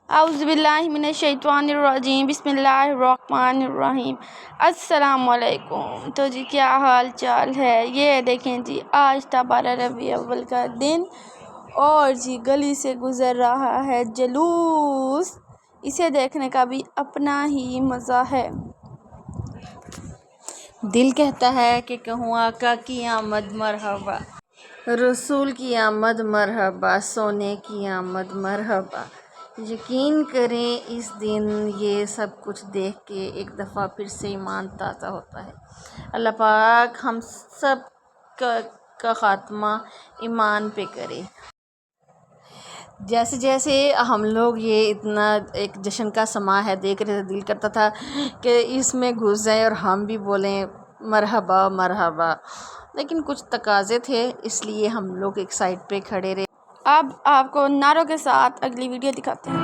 औज़ुबिल्लाहिमिनश्शैतानिर्रजीम बिस्मिल्लाहिर्रहमानिर्रहीम। अस्सलामुअलैकुम। तो जी क्या हाल चाल है। ये देखें जी आज था 12 रबी अव्वल का दिन और जी गली से गुज़र रहा है जुलूस। इसे देखने का भी अपना ही मज़ा है। दिल कहता है कि कहूँ आका की आमद मरहबा, रसूल की आमद मरहबा, सोने की आमद मरहबा। यकीन करें इस दिन ये सब कुछ देख के एक दफ़ा फिर से ईमान ताज़ा होता है। अल्लाह पाक हम सब का ख़ात्मा ईमान पे करे। जैसे जैसे हम लोग ये इतना एक जश्न का समा है देख रहे थे, दिल करता था कि इसमें घुस जाएं और हम भी बोलें मरहबा मरहबा, लेकिन कुछ तकाज़े थे इसलिए हम लोग एक साइड पे खड़े रहे। अब आपको नारों के साथ अगली वीडियो दिखाते हैं।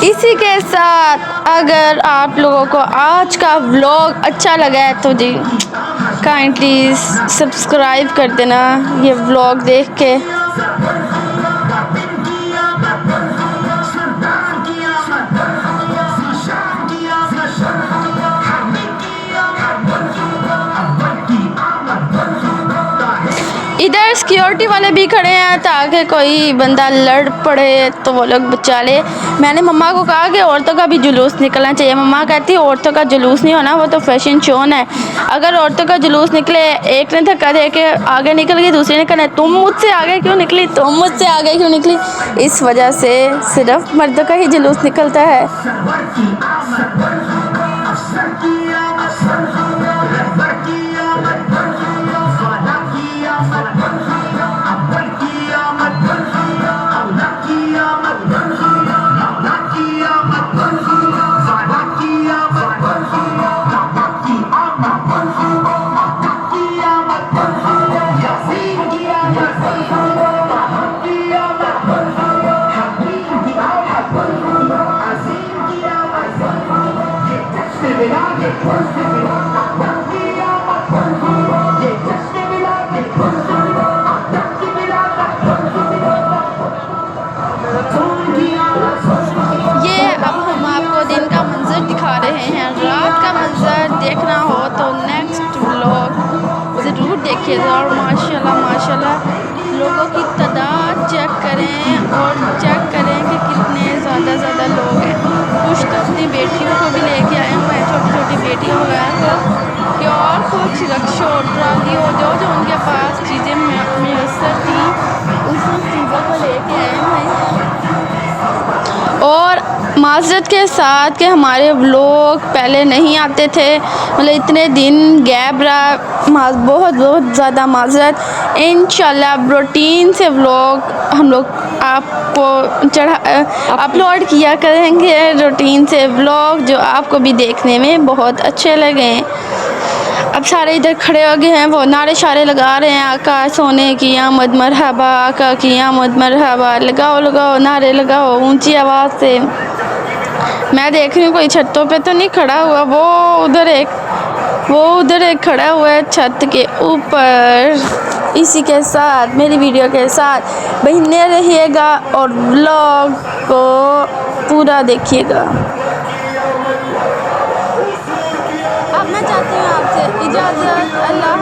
इसी के साथ अगर आप लोगों को आज का व्लॉग अच्छा लगा है तो जी काइंडली सब्सक्राइब कर देना ये व्लॉग देख के। इधर सिक्योरिटी वाले भी खड़े हैं ताकि कोई बंदा लड़ पड़े तो वो लोग बचा ले। मैंने मम्मा को कहा कि औरतों का भी जुलूस निकलना चाहिए। मम्मा कहती है औरतों का जुलूस नहीं होना, वो तो फैशन शो है। अगर औरतों का जुलूस निकले, एक ने धक्का दे के आगे निकल गई, दूसरी ने कहना तुम मुझसे आगे क्यों निकली, तुम मुझसे आगे क्यों निकली। इस वजह से सिर्फ मर्दों का ही जुलूस निकलता है। ये अब हम आपको दिन का मंजर दिखा रहे हैं। रात का मंजर देखना हो तो नेक्स्ट व्लॉग ज़रूर देखिएगा। और माशाल्लाह माशाल्लाह लोगों की तादाद चेक करें और चेक करें कि कितने ज़्यादा लोग हैं। कुछ तो अपनी बेटियों को भी लेके आए हुए हैं, छोटी छोटी बेटियों वगैरह को, कि और कुछ रक्शो ट्राली हो जो उनके पास चीज़ें मैसर थी उन सब चीज़ों को लेके आए हैं। और माज माज़रत के साथ कि हमारे व्लॉग पहले नहीं आते थे, मतलब इतने दिन गैप रहा, बहुत बहुत ज़्यादा माज़रत। इंशाल्लाह रूटीन से व्लॉग हम लोग आपको अपलोड किया करेंगे, रूटीन से व्लॉग जो आपको भी देखने में बहुत अच्छे लगें। अब सारे इधर खड़े हो गए हैं, वो नारे शारे लगा रहे हैं, आका सोने की आमद मरहबा, आका की आमद मरहबा, लगाओ लगाओ नारे लगाओ ऊंची आवाज़ से। मैं देख रही हूँ कोई छतों पे तो नहीं खड़ा हुआ, वो उधर एक खड़ा हुआ है छत के ऊपर। इसी के साथ मेरी वीडियो के साथ बने रहिएगा और व्लॉग को पूरा देखिएगा। अब मैं चाहती हूँ आपसे इजाज़त। अल्लाह।